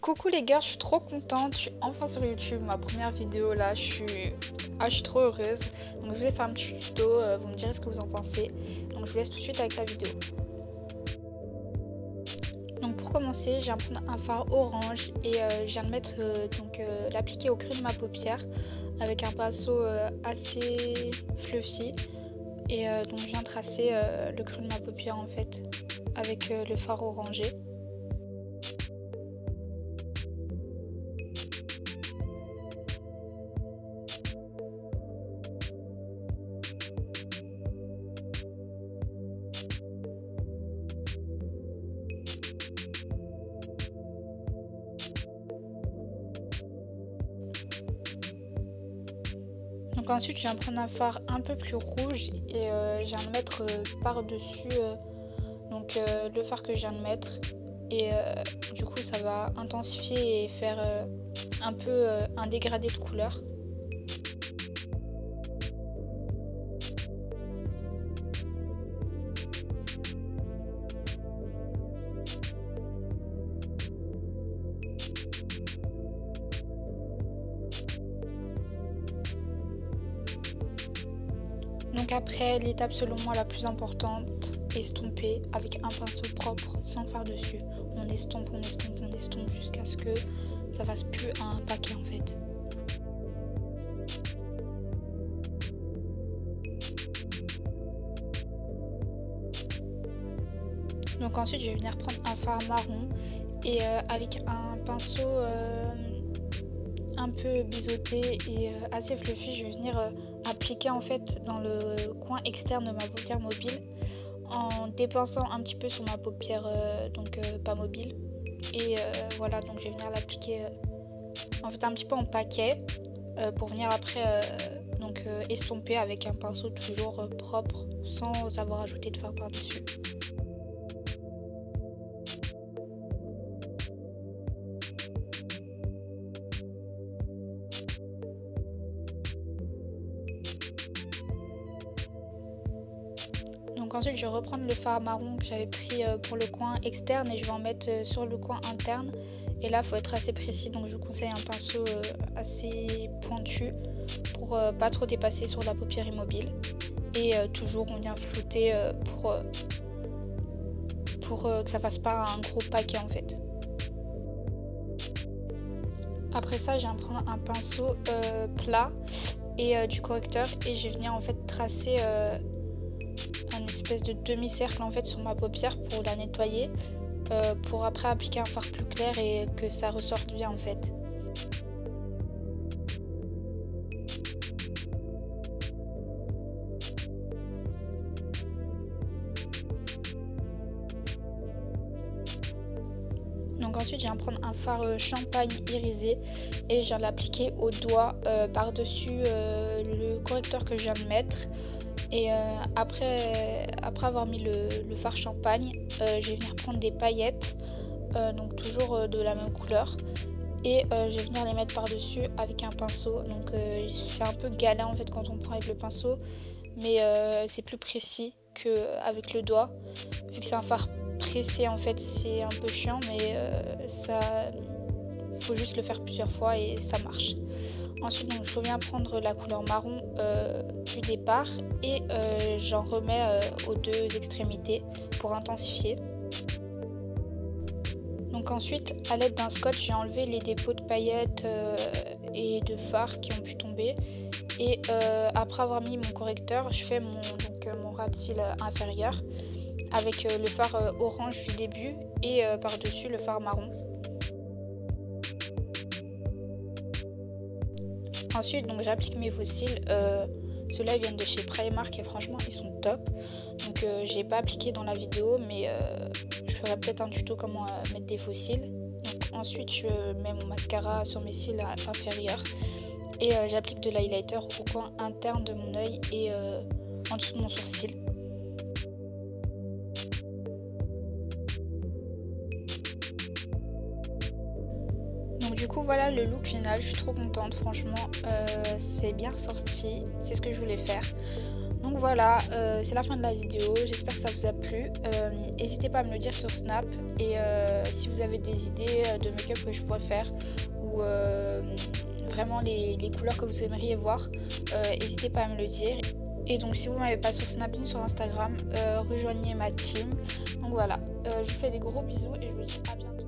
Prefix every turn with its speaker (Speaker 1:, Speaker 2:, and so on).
Speaker 1: Coucou les gars, je suis trop contente, je suis enfin sur YouTube, ma première vidéo là, je suis trop heureuse. Donc je voulais faire un petit tuto, vous me direz ce que vous en pensez. Donc je vous laisse tout de suite avec la vidéo. Donc pour commencer, je viens prendre un fard orange et je viens de mettre l'appliquer au creux de ma paupière avec un pinceau assez fluffy. Et donc je viens tracer le creux de ma paupière en fait avec le fard orangé. Donc ensuite je viens prendre un fard un peu plus rouge et je viens le mettre par-dessus le fard que je viens de mettre et du coup ça va intensifier et faire un peu un dégradé de couleur. Donc après, l'étape selon moi la plus importante, estomper avec un pinceau propre sans faire dessus. On estompe jusqu'à ce que ça fasse plus un paquet en fait. Donc ensuite je vais venir prendre un fard marron et avec un pinceau un peu biseauté et assez fluffy, je vais venir appliquer en fait dans le coin externe de ma paupière mobile en dépinçant un petit peu sur ma paupière pas mobile et voilà, donc je vais venir l'appliquer en fait un petit peu en paquet pour venir après estomper avec un pinceau toujours propre sans avoir ajouté de fard par dessus. Donc ensuite je vais reprendre le fard marron que j'avais pris pour le coin externe et je vais en mettre sur le coin interne. Et là il faut être assez précis, donc je vous conseille un pinceau assez pointu pour pas trop dépasser sur la paupière immobile. Et toujours on vient flouter pour que ça fasse pas un gros paquet en fait. Après ça je viens prendre un pinceau plat et du correcteur et je vais venir en fait tracer un espèce de demi-cercle en fait sur ma paupière pour la nettoyer pour après appliquer un fard plus clair et que ça ressorte bien en fait. Donc ensuite je viens prendre un fard champagne irisé et je viens l'appliquer au doigt par-dessus le correcteur que je viens de mettre. Et après avoir mis le fard champagne, je vais venir prendre des paillettes, donc toujours de la même couleur. Et je vais venir les mettre par-dessus avec un pinceau. Donc c'est un peu galère en fait quand on prend avec le pinceau, mais c'est plus précis qu'avec le doigt. Vu que c'est un fard pressé en fait c'est un peu chiant, mais faut juste le faire plusieurs fois et ça marche. Ensuite donc, je reviens prendre la couleur marron du départ et j'en remets aux deux extrémités pour intensifier. Donc ensuite à l'aide d'un scotch j'ai enlevé les dépôts de paillettes et de fard qui ont pu tomber. Et après avoir mis mon correcteur, je fais mon ras de cils inférieur avec le fard orange du début et par-dessus le fard marron. Ensuite, donc j'applique mes faux cils. Ceux-là ils viennent de chez Primark et franchement ils sont top. Donc j'ai pas appliqué dans la vidéo, mais je ferai peut-être un tuto comment mettre des faux cils. Donc, ensuite je mets mon mascara sur mes cils inférieurs et j'applique de l'highlighter au coin interne de mon œil et en dessous de mon sourcil. Donc du coup voilà le look final, je suis trop contente, franchement c'est bien ressorti, c'est ce que je voulais faire. Donc voilà, c'est la fin de la vidéo, j'espère que ça vous a plu. N'hésitez pas à me le dire sur Snap et si vous avez des idées de make-up que je pourrais faire ou vraiment les couleurs que vous aimeriez voir, n'hésitez pas à me le dire. Et donc si vous ne m'avez pas sur Snap ni sur Instagram, rejoignez ma team. Donc voilà, je vous fais des gros bisous et je vous dis à bientôt.